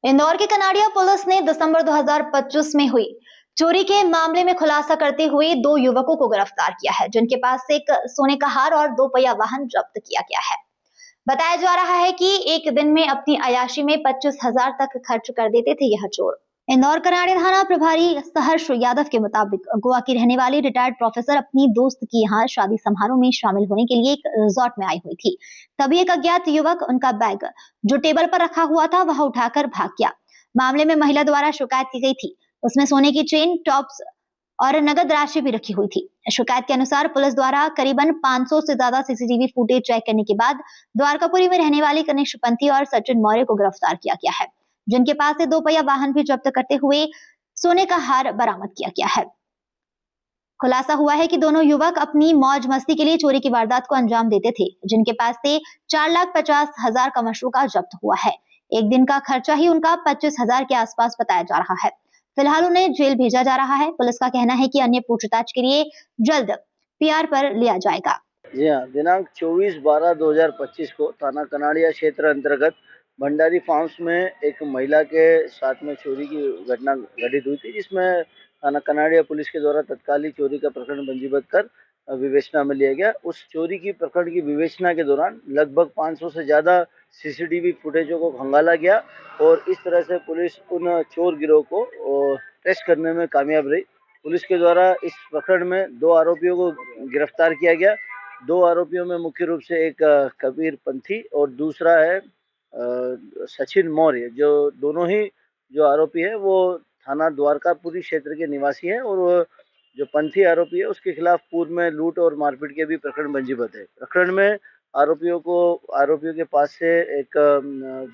इंदौर की कनाड़िया पुलिस ने दिसंबर 2025 में हुई चोरी के मामले में खुलासा करते हुए दो युवकों को गिरफ्तार किया है, जिनके पास से एक सोने का हार और दो पहिया वाहन जब्त किया गया है। बताया जा रहा है कि एक दिन में अपनी अय्याशी में 25,000 तक खर्च कर देते थे यह चोर। इंदौर कनाड़िया थाना प्रभारी सहर्ष यादव के मुताबिक गोवा की रहने वाली रिटायर्ड प्रोफेसर अपनी दोस्त की यहाँ शादी समारोह में शामिल होने के लिए एक रिजॉर्ट में आई हुई थी। तभी एक अज्ञात युवक उनका बैग जो टेबल पर रखा हुआ था वह उठाकर भाग गया। मामले में महिला द्वारा शिकायत की गई थी। उसमें सोने की चेन, टॉप्स और नगद राशि भी रखी हुई थी। शिकायत के अनुसार पुलिस द्वारा करीबन 500 से ज्यादा सीसीटीवी फुटेज चेक करने के बाद द्वारकापुरी में रहने वाले कनिष्क पंथी और सचिन मौर्य को गिरफ्तार किया गया है, जिनके पास से दो पहिया वाहन भी जब्त करते हुए सोने का हार बरामद किया गया है। खुलासा हुआ है कि दोनों युवक अपनी मौज मस्ती के लिए चोरी की वारदात को अंजाम देते थे, जिनके पास से 4,50,000 का मशरूका जब्त हुआ है। एक दिन का खर्चा ही उनका 25,000 के आसपास बताया जा रहा है। फिलहाल उन्हें जेल भेजा जा रहा है। पुलिस का कहना है कि अन्य पूछताछ के लिए जल्द पीआर पर लिया जाएगा। जी हाँ, दिनांक 24/12/2025 को थाना कनाड़िया क्षेत्र अंतर्गत भंडारी फार्म्स में एक महिला के साथ में चोरी की घटना घटित हुई थी, जिसमें थाना कनाड़िया पुलिस के द्वारा तत्कालीन चोरी का प्रकरण पंजीबद्ध कर विवेचना में लिया गया। उस चोरी की प्रकरण की विवेचना के दौरान लगभग 500 से ज़्यादा सीसीटीवी फुटेजों को खंगाला गया और इस तरह से पुलिस उन चोर गिरोह को ट्रेस करने में कामयाब रही। पुलिस के द्वारा इस प्रकरण में 2 आरोपियों को गिरफ्तार किया गया। 2 आरोपियों में मुख्य रूप से एक कबीर पंथी और दूसरा है सचिन मौर्य, जो दोनों ही जो आरोपी है वो थाना द्वारकापुरी क्षेत्र के निवासी हैं और वो जो पंथी आरोपी है उसके खिलाफ पूर्व में लूट और मारपीट के भी प्रकरण पंजीबद्ध है। प्रकरण में आरोपियों के पास से एक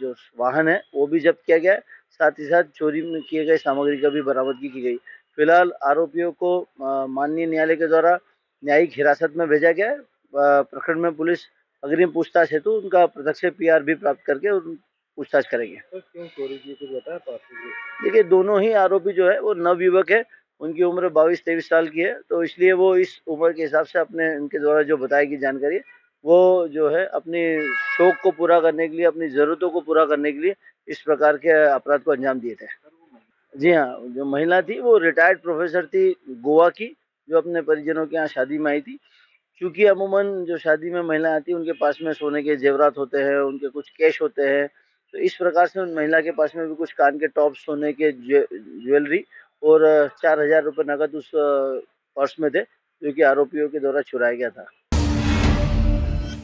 जो वाहन है वो भी जब्त किया गया है, साथ ही साथ चोरी में किए गए सामग्री का भी बरामदगी की गई। फिलहाल आरोपियों को माननीय न्यायालय के द्वारा न्यायिक हिरासत में भेजा गया है। प्रकरण में पुलिस अग्रिम पूछताछ हेतु उनका प्रत्यक्ष पीआर भी प्राप्त करके पूछताछ करेंगे। तो क्यों चोरी की कुछ बताया तो देखिए, दोनों ही आरोपी जो है वो नवयुवक है। उनकी उम्र 22-23 साल की है, तो इसलिए वो इस उम्र के हिसाब से अपने उनके द्वारा जो बताई गई जानकारी वो जो है अपनी शौक को पूरा करने के लिए, अपनी ज़रूरतों को पूरा करने के लिए इस प्रकार के अपराध को अंजाम दिए थे। जी हाँ, जो महिला थी वो रिटायर्ड प्रोफेसर थी गोवा की, जो अपने परिजनों के यहाँ शादी में आई थी। क्योंकि अमूमन जो शादी में महिलाएँ आती हैं उनके पास में सोने के ज़ेवरात होते हैं, उनके कुछ कैश होते हैं, तो इस प्रकार से उन महिला के पास में भी कुछ कान के टॉप्स, सोने के ज्वेलरी और 4,000 रुपए नकद उस पर्स में थे, जो कि आरोपियों के द्वारा चुराया गया था।